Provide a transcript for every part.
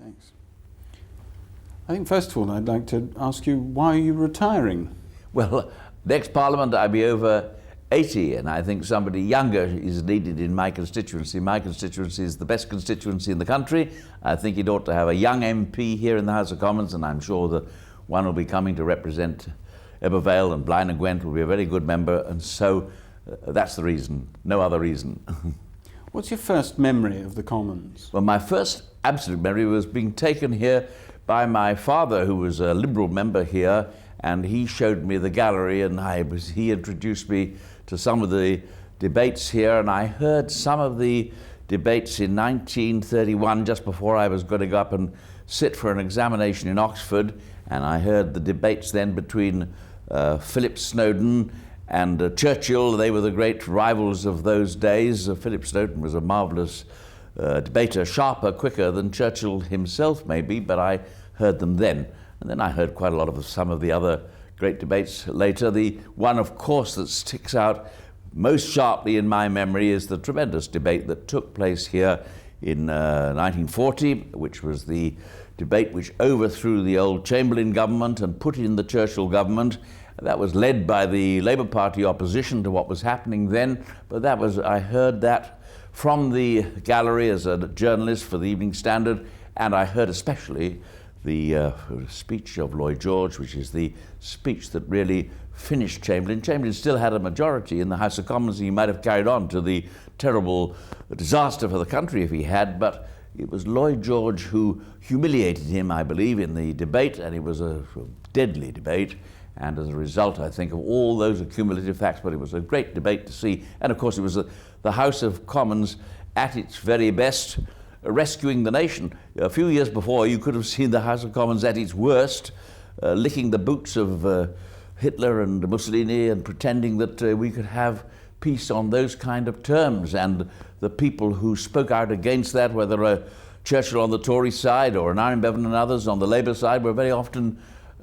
Thanks. I think first of all I'd like to ask you, why are you retiring? Well, next Parliament I'll be over 80, and I think somebody younger is needed in my constituency. My constituency is the best constituency in the country. I think it ought to have a young MP here in the House of Commons, and I'm sure that one will be coming to represent Ebervale, and Blaine and Gwent will be a very good member, and so that's the reason, no other reason. What's your first memory of the Commons? Well, my first absolute memory was being taken here by my father, who was a Liberal member here, and he showed me the gallery, and he introduced me to some of the debates here, and I heard some of the debates in 1931, just before I was going to go up and sit for an examination in Oxford, and I heard the debates then between Philip Snowden and Churchill. They were the great rivals of those days. Philip Snowden was a marvellous debater, sharper, quicker than Churchill himself maybe, but I heard them then. And then I heard quite a lot of some of the other great debates later. The one, of course, that sticks out most sharply in my memory is the tremendous debate that took place here in 1940, which was the debate which overthrew the old Chamberlain government and put in the Churchill government. That was led by the Labour Party opposition to what was happening then, but I heard that from the gallery as a journalist for the Evening Standard, and I heard especially the speech of Lloyd George, which is the speech that really finished Chamberlain. Chamberlain still had a majority in the House of Commons. He might have carried on to the terrible disaster for the country if he had, but it was Lloyd George who humiliated him, I believe, in the debate, and it was a deadly debate. And as a result, I think, of all those accumulative facts, but it was a great debate to see. And of course, it was the House of Commons at its very best, rescuing the nation. A few years before, you could have seen the House of Commons at its worst, licking the boots of Hitler and Mussolini and pretending that we could have peace on those kind of terms. And the people who spoke out against that, whether Churchill on the Tory side or Aneurin Bevan and others on the Labour side, were very often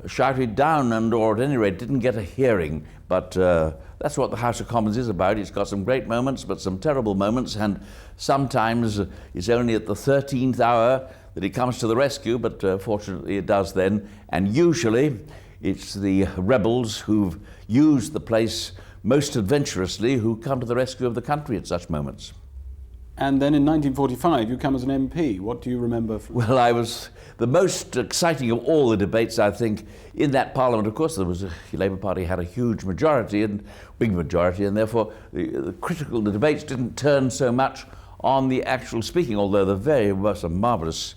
shouted down and, or at any rate, didn't get a hearing. But that's what the House of Commons is about. It's got some great moments, but some terrible moments, and sometimes it's only at the 13th hour that it comes to the rescue, but fortunately it does then. And usually it's the rebels who've used the place most adventurously who come to the rescue of the country at such moments. And then in 1945, you come as an MP. What do you remember? Well, I was the most exciting of all the debates, I think, in that Parliament. Of course, the Labour Party had a huge majority, and big majority, and therefore the debates didn't turn so much on the actual speaking, although there were some marvellous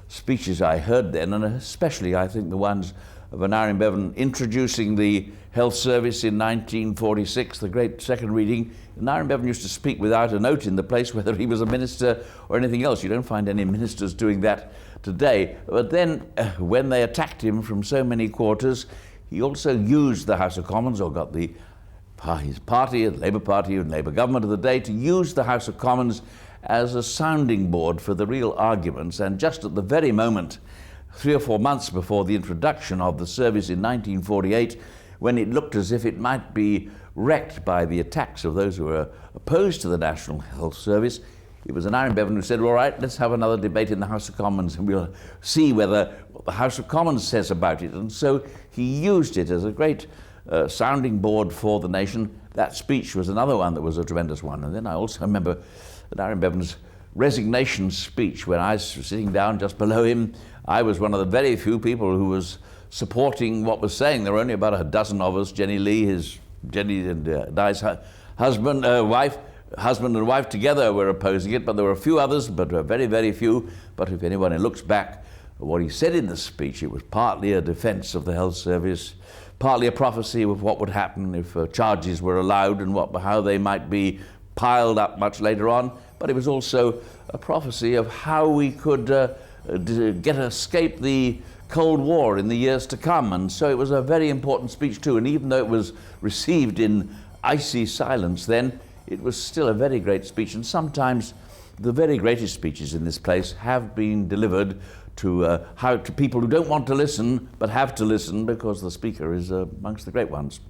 speeches I heard then, and especially, I think, the ones of Aneurin Bevan introducing the health service in 1946, the great second reading. Aneurin Bevan used to speak without a note in the place, whether he was a minister or anything else. You don't find any ministers doing that today. But then, when they attacked him from so many quarters, he also used the House of Commons, or got his party, the Labour Party and Labour government of the day, to use the House of Commons as a sounding board for the real arguments. And just at the very moment, 3 or 4 months before the introduction of the service in 1948, when it looked as if it might be wrecked by the attacks of those who were opposed to the National Health Service, it was Aneurin Bevan who said, all right, let's have another debate in the House of Commons and we'll see what the House of Commons says about it. And so he used it as a great sounding board for the nation. That speech was another one that was a tremendous one. And then I also remember Aneurin Bevan's resignation speech when I was sitting down just below him. I was one of the very few people who was supporting what was saying. There were only about a dozen of us. Jenny Lee, Jenny and Die's husband and wife together were opposing it, but there were a few others, but very, very few. But if anyone looks back at what he said in the speech, it was partly a defence of the health service, partly a prophecy of what would happen if charges were allowed and how they might be piled up much later on. But it was also a prophecy of how we could escape the Cold War in the years to come. And so it was a very important speech too, and even though it was received in icy silence then, it was still a very great speech. And sometimes the very greatest speeches in this place have been delivered to people who don't want to listen but have to listen, because the speaker is amongst the great ones.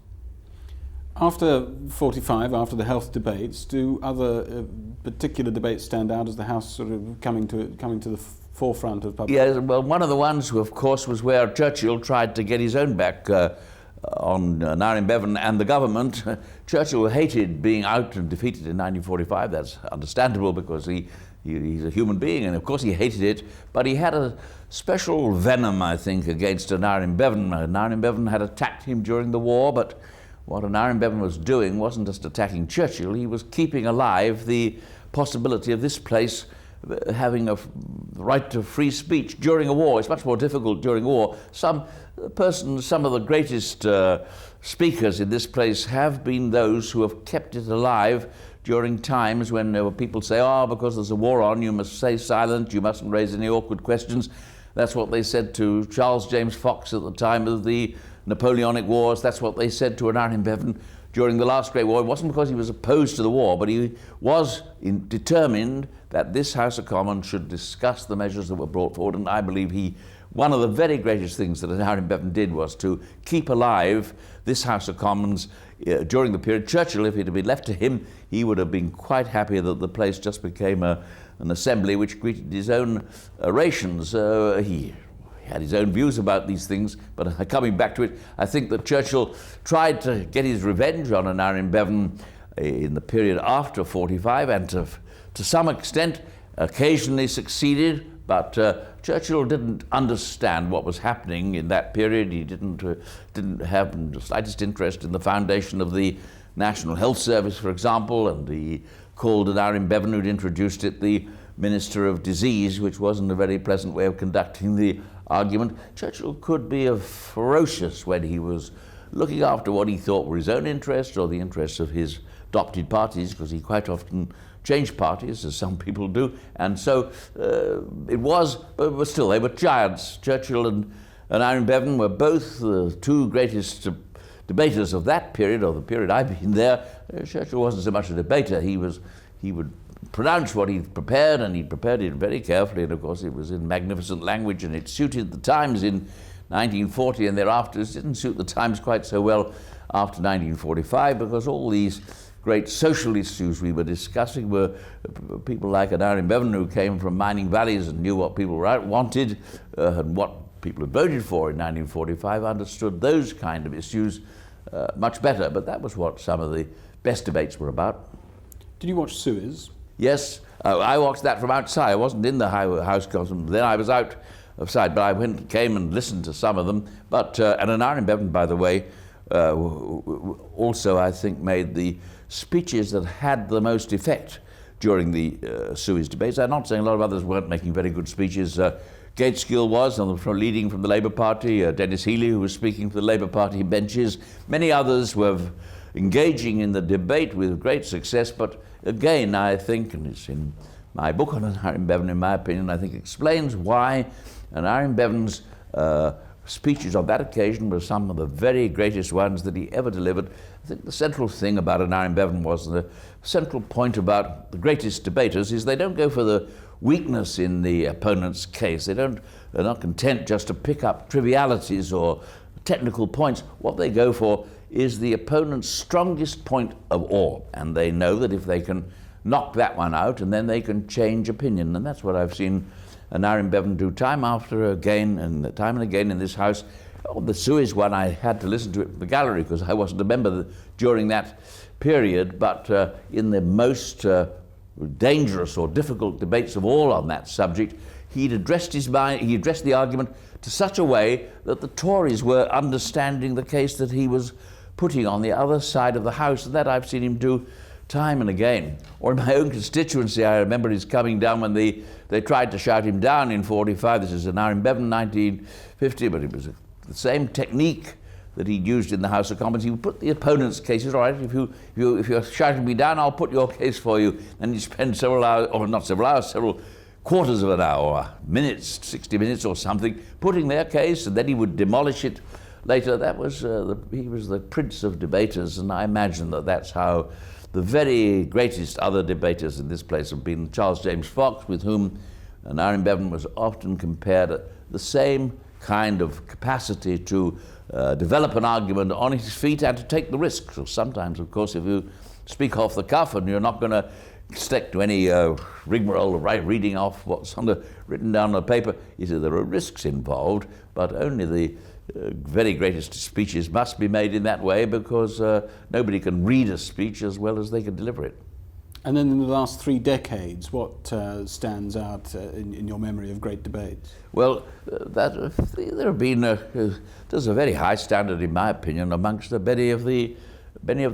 After 45, after the health debates, do other particular debates stand out as the House sort of coming to the forefront of public... Yeah, well, one of the ones, who, of course, was where Churchill tried to get his own back on Aneurin Bevan and the government. Churchill hated being out and defeated in 1945. That's understandable because he's a human being, and of course he hated it, but he had a special venom, I think, against Aneurin Bevan. Aneurin Bevan had attacked him during the war, but what Aneurin Bevan was doing wasn't just attacking Churchill, he was keeping alive the possibility of this place having a right to free speech during a war. It's much more difficult during a war. Some of the greatest speakers in this place have been those who have kept it alive during times when there were people say, because there's a war on, you must stay silent, you mustn't raise any awkward questions. That's what they said to Charles James Fox at the time of the Napoleonic Wars. That's what they said to Aneurin Bevan during the last Great War. It wasn't because he was opposed to the war, but he was determined that this House of Commons should discuss the measures that were brought forward, and I believe one of the very greatest things that Aneurin Bevan did was to keep alive this House of Commons during the period. Churchill, if it had been left to him, he would have been quite happy that the place just became an assembly which greeted his own rations. He had his own views about these things, but coming back to it, I think that Churchill tried to get his revenge on Aneurin Bevan in the period after 45, and to some extent occasionally succeeded, but Churchill didn't understand what was happening in that period. He didn't have the slightest interest in the foundation of the National Health Service, for example, and he called Aneurin Bevan, who'd introduced it, the Minister of Disease, which wasn't a very pleasant way of conducting the argument. Churchill could be ferocious when he was looking after what he thought were his own interests or the interests of his adopted parties, because he quite often changed parties, as some people do, and so but still, they were giants. Churchill and Aneurin Bevan were both the two greatest debaters of that period, or the period I've been there. Churchill wasn't so much a debater. He would pronounce what he'd prepared, and he prepared it very carefully, and of course it was in magnificent language, and it suited the times in 1940 and thereafter. It didn't suit the times quite so well after 1945, because all these great social issues we were discussing were people like Aneurin Bevan, who came from mining valleys and knew what people wanted and what people had voted for in 1945, understood those kind of issues much better. But that was what some of the best debates were about. Did you watch Suez? Yes, I watched that from outside. I wasn't in the House Commons then. I was outside, but I came and listened to some of them. But and Aneurin Bevan, by the way, also I think made the speeches that had the most effect during the Suez debates. I'm not saying a lot of others weren't making very good speeches. Gateskill was, leading from the Labour Party, Dennis Healey, who was speaking for the Labour Party benches. Many others were engaging in the debate with great success, but again, I think, and it's in my book on Aneurin Bevan, in my opinion, I think explains why Aneurin Bevan's speeches on that occasion were some of the very greatest ones that he ever delivered. I think the central thing about Aneurin Bevan was the central point about the greatest debaters is they don't go for the weakness in the opponent's case. They're not content just to pick up trivialities or technical points. What they go for is the opponent's strongest point of all, and they know that if they can knock that one out, and then they can change opinion, and that's what I've seen Aneurin Bevan do time and again in this House. The Suez one, I had to listen to it in the gallery because I wasn't a member during that period, but in the most dangerous or difficult debates of all on that subject, he addressed the argument to such a way that the Tories were understanding the case that he was putting on the other side of the House, and that I've seen him do time and again. Or in my own constituency, I remember his coming down when they tried to shout him down in 45. This is Aneurin Bevan, 1950, but it was the same technique that he'd used in the House of Commons. He would put the opponent's cases, all right, if you're shouting me down, I'll put your case for you. And he'd spend several hours, or not several hours, several quarters of an hour, or minutes, 60 minutes or something, putting their case, and then he would demolish it later. That was he was the prince of debaters, and I imagine that that's how the very greatest other debaters in this place have been. Charles James Fox, with whom Aneurin Bevan was often compared, the same kind of capacity to develop an argument on his feet and to take the risk. So sometimes, of course, if you speak off the cuff and you're not going to stick to any rigmarole of reading off what's written down on the paper. He said there are risks involved, but only the very greatest speeches must be made in that way, because nobody can read a speech as well as they can deliver it. And then in the last 3 decades, what stands out in your memory of great debates? Well, there have been there's a very high standard, in my opinion, amongst many of the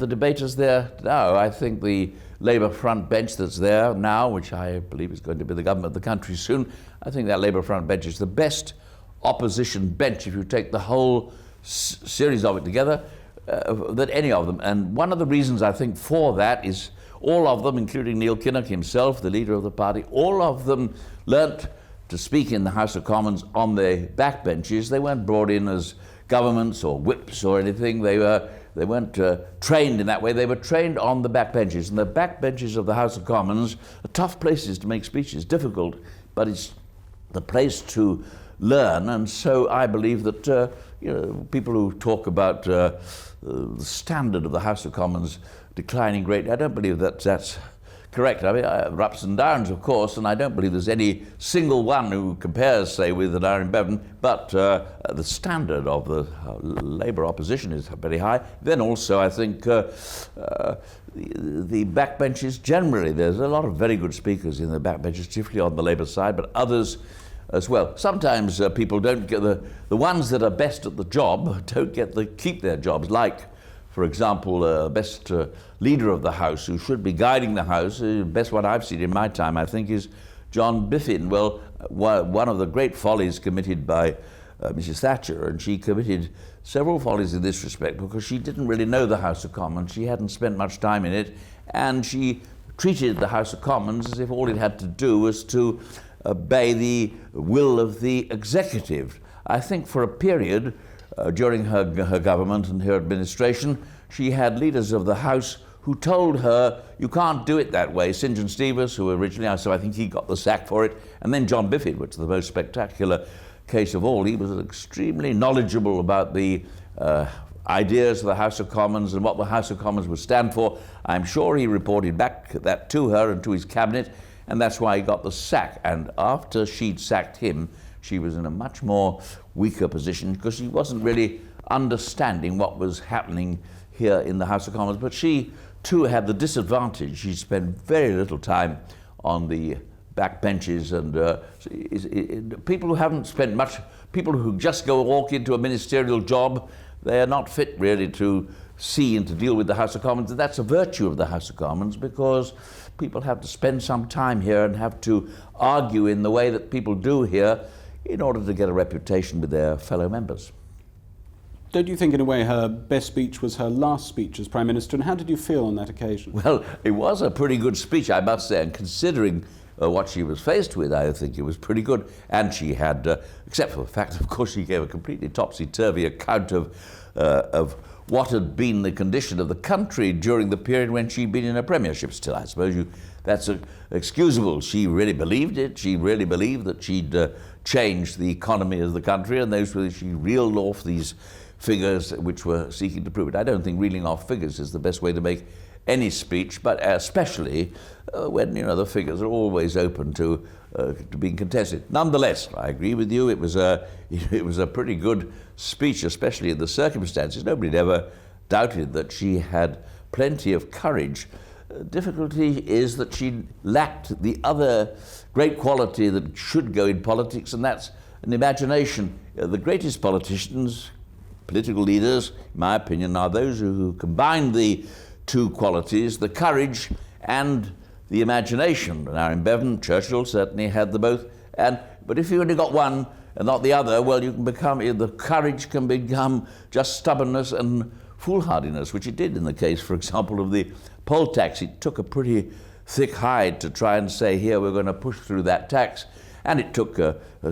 debaters there now. I think the Labour front bench that's there now, which I believe is going to be the government of the country soon, I think that Labour front bench is the best opposition bench, if you take the whole series of it together, that any of them. And one of the reasons I think for that is all of them, including Neil Kinnock himself, the leader of the party, all of them learnt to speak in the House of Commons on the backbenches. They weren't brought in as governments or whips or anything. They weren't trained in that way. They were trained on the backbenches. And the backbenches of the House of Commons are tough places to make speeches, difficult, but it's the place to learn. And so I believe that people who talk about the standard of the House of Commons declining greatly, I don't believe that that's correct. I mean, there are ups and downs, of course, and I don't believe there's any single one who compares, say, with Aneurin Bevan, but the standard of the Labour opposition is very high. Then also, I think, the backbenches generally, there's a lot of very good speakers in the backbenches, particularly on the Labour side, but others as well. Sometimes people don't get the ones that are best at the job don't keep their jobs, like, for example, best leader of the House, who should be guiding the House, best one I've seen in my time, I think, is John Biffin. Well, one of the great follies committed by Mrs. Thatcher, and she committed several follies in this respect because she didn't really know the House of Commons. She hadn't spent much time in it, and she treated the House of Commons as if all it had to do was to obey the will of the executive. I think for a period during her government and her administration, she had leaders of the House who told her, you can't do it that way. St. John Stevens, who originally, so I think he got the sack for it, and then John Biffin, which is the most spectacular case of all. He was extremely knowledgeable about the ideas of the House of Commons and what the House of Commons would stand for. I'm sure he reported back that to her and to his cabinet, and that's why he got the sack. And after she'd sacked him, she was in a much more weaker position because she wasn't really understanding what was happening here in the House of Commons. But she too had the disadvantage. She spent very little time on the backbenches, and people who haven't spent much, people who just walk into a ministerial job, they are not fit really to see and to deal with the House of Commons. And that's a virtue of the House of Commons, because people have to spend some time here and have to argue in the way that people do here in order to get a reputation with their fellow members. Don't you think, in a way, her best speech was her last speech as Prime Minister, and how did you feel on that occasion? Well, it was a pretty good speech, I must say, and considering what she was faced with, I think it was pretty good. And she had, except for the fact, of course, she gave a completely topsy-turvy account of what had been the condition of the country during the period when she'd been in a premiership still. I suppose that's excusable. She really believed it. She really believed that she'd changed the economy of the country, and she reeled off these figures which were seeking to prove it. I don't think reeling off figures is the best way to make any speech, but especially when the figures are always open to being contested. Nonetheless, I agree with you. It was a pretty good speech, especially in the circumstances. Nobody had ever doubted that she had plenty of courage. Difficulty is that she lacked the other great quality that should go in politics, and that's an imagination. The greatest politicians, political leaders, in my opinion, are those who combine the two qualities, the courage and the imagination. Aneurin Bevan, Churchill certainly had the both. But if you only got one and not the other, well, the courage can become just stubbornness and foolhardiness, which it did in the case, for example, of the poll tax. It took a pretty thick hide to try and say, here, we're going to push through that tax. And it took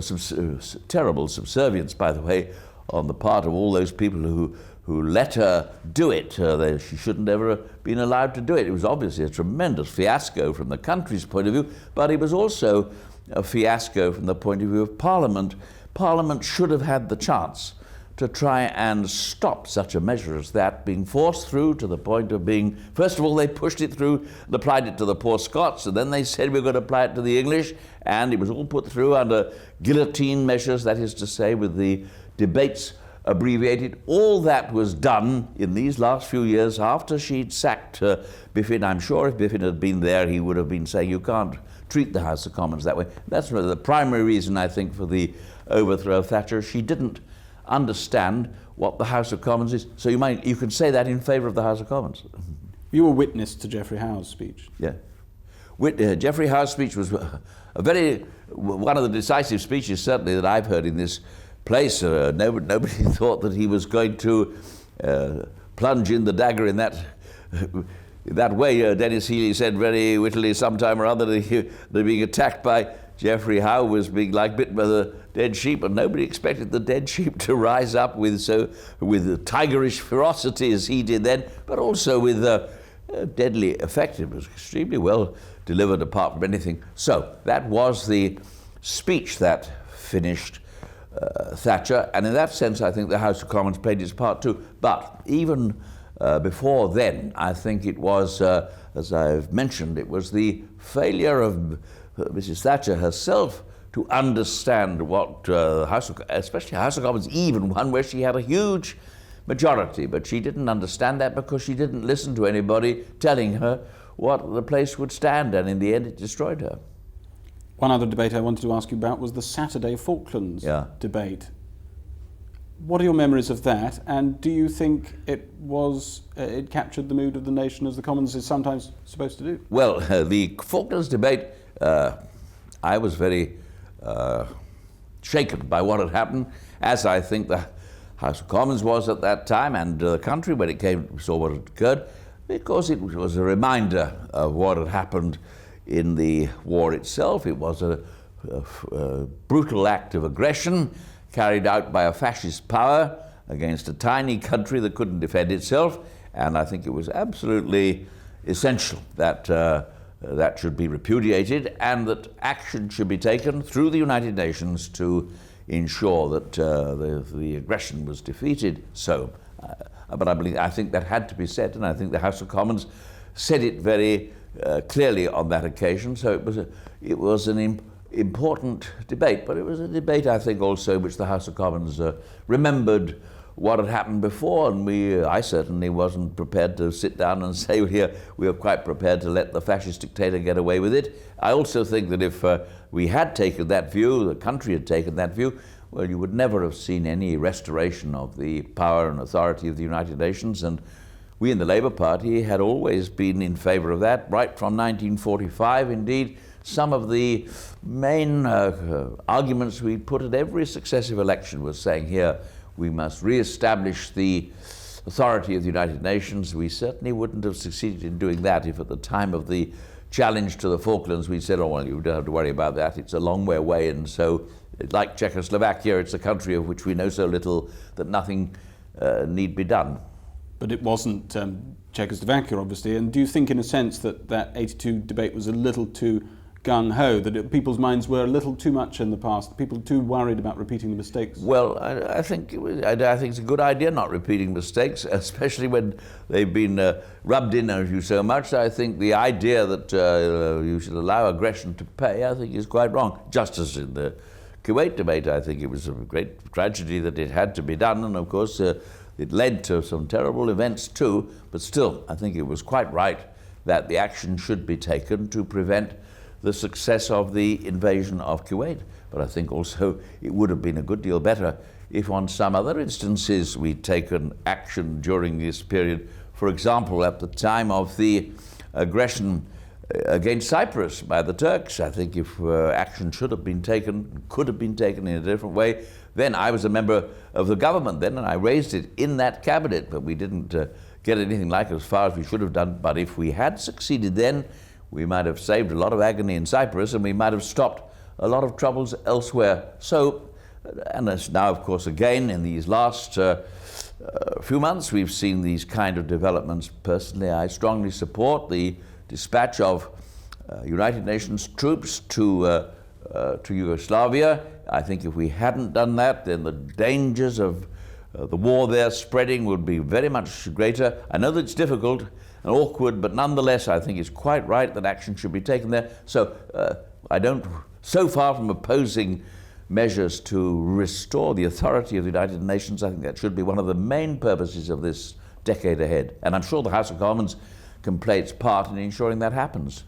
some terrible subservience, by the way, on the part of all those people who let her do it. She shouldn't ever have been allowed to do it. It was obviously a tremendous fiasco from the country's point of view, but it was also a fiasco from the point of view of Parliament. Parliament should have had the chance to try and stop such a measure as that being forced through to the point of being, first of all, they pushed it through and applied it to the poor Scots, and then they said we're going to apply it to the English, and it was all put through under guillotine measures, that is to say, with the debates abbreviated. All that was done in these last few years after she'd sacked Bevan. I'm sure if Bevan had been there, he would have been saying, you can't treat the House of Commons that way. That's really the primary reason, I think, for the overthrow of Thatcher. She didn't understand what the House of Commons is. So you can say that in favour of the House of Commons. You were witness to Geoffrey Howe's speech. Yeah. Geoffrey Howe's speech was one of the decisive speeches, certainly, that I've heard in this place. Nobody thought that he was going to plunge in the dagger in that way. Dennis Healy said very wittily sometime or other that they're being attacked by Geoffrey Howe was being like bitten by the dead sheep, and nobody expected the dead sheep to rise up with tigerish ferocity as he did then, but also with deadly effect. It was extremely well delivered, apart from anything. So that was the speech that finished Thatcher, and in that sense I think the House of Commons played its part too. But even before then, I think it was, as I've mentioned, it was the failure of Mrs. Thatcher herself to understand what especially House of Commons, even one where she had a huge majority, but she didn't understand that because she didn't listen to anybody telling her what the place would stand, and in the end it destroyed her. One other debate I wanted to ask you about was the Saturday Falklands debate. What are your memories of that, and do you think it captured the mood of the nation as the Commons is sometimes supposed to do? Well, the Falklands debate, I was very shaken by what had happened, as I think the House of Commons was at that time, and the country when it saw what had occurred, because it was a reminder of what had happened in the war itself. It was a brutal act of aggression carried out by a fascist power against a tiny country that couldn't defend itself, and I think it was absolutely essential that that should be repudiated and that action should be taken through the United Nations to ensure that the aggression was defeated. So, but I think that had to be said, and I think the House of Commons said it very clearly on that occasion. So it was an important debate, but it was a debate, I think, also which the House of Commons remembered what had happened before, and I certainly wasn't prepared to sit down and say, well, here we are quite prepared to let the fascist dictator get away with it. I also think that if we had taken that view, the country had taken that view, well, you would never have seen any restoration of the power and authority of the United Nations, and we in the Labour Party had always been in favour of that, right from 1945. Indeed, some of the main arguments we put at every successive election was saying here, we must re-establish the authority of the United Nations. We certainly wouldn't have succeeded in doing that if at the time of the challenge to the Falklands we said, oh, well, you don't have to worry about that, it's a long way away, and so, like Czechoslovakia, it's a country of which we know so little that nothing need be done. But it wasn't Czechoslovakia, obviously, and do you think, in a sense, that 82 debate was a little too gung-ho, that people's minds were a little too much in the past, people too worried about repeating the mistakes? Well, I think it's a good idea not repeating mistakes, especially when they've been rubbed in on you so much. I think the idea that you should allow aggression to pay, I think, is quite wrong. Just as in the Kuwait debate, I think it was a great tragedy that it had to be done, and of course it led to some terrible events too, but still, I think it was quite right that the action should be taken to prevent the success of the invasion of Kuwait. But I think also it would have been a good deal better if on some other instances we'd taken action during this period. For example, at the time of the aggression against Cyprus by the Turks, I think if action should have been taken, could have been taken in a different way, then I was a member of the government then, and I raised it in that cabinet, but we didn't get anything like as far as we should have done. But if we had succeeded then, we might have saved a lot of agony in Cyprus, and we might have stopped a lot of troubles elsewhere. So, and as now, of course, again, in these last few months, we've seen these kind of developments. Personally, I strongly support the dispatch of United Nations troops to Yugoslavia. I think if we hadn't done that, then the dangers of the war there spreading would be very much greater. I know that it's difficult and awkward, but nonetheless I think it's quite right that action should be taken there. So I don't, so far from opposing measures to restore the authority of the United Nations, I think that should be one of the main purposes of this decade ahead. And I'm sure the House of Commons can play its part in ensuring that happens.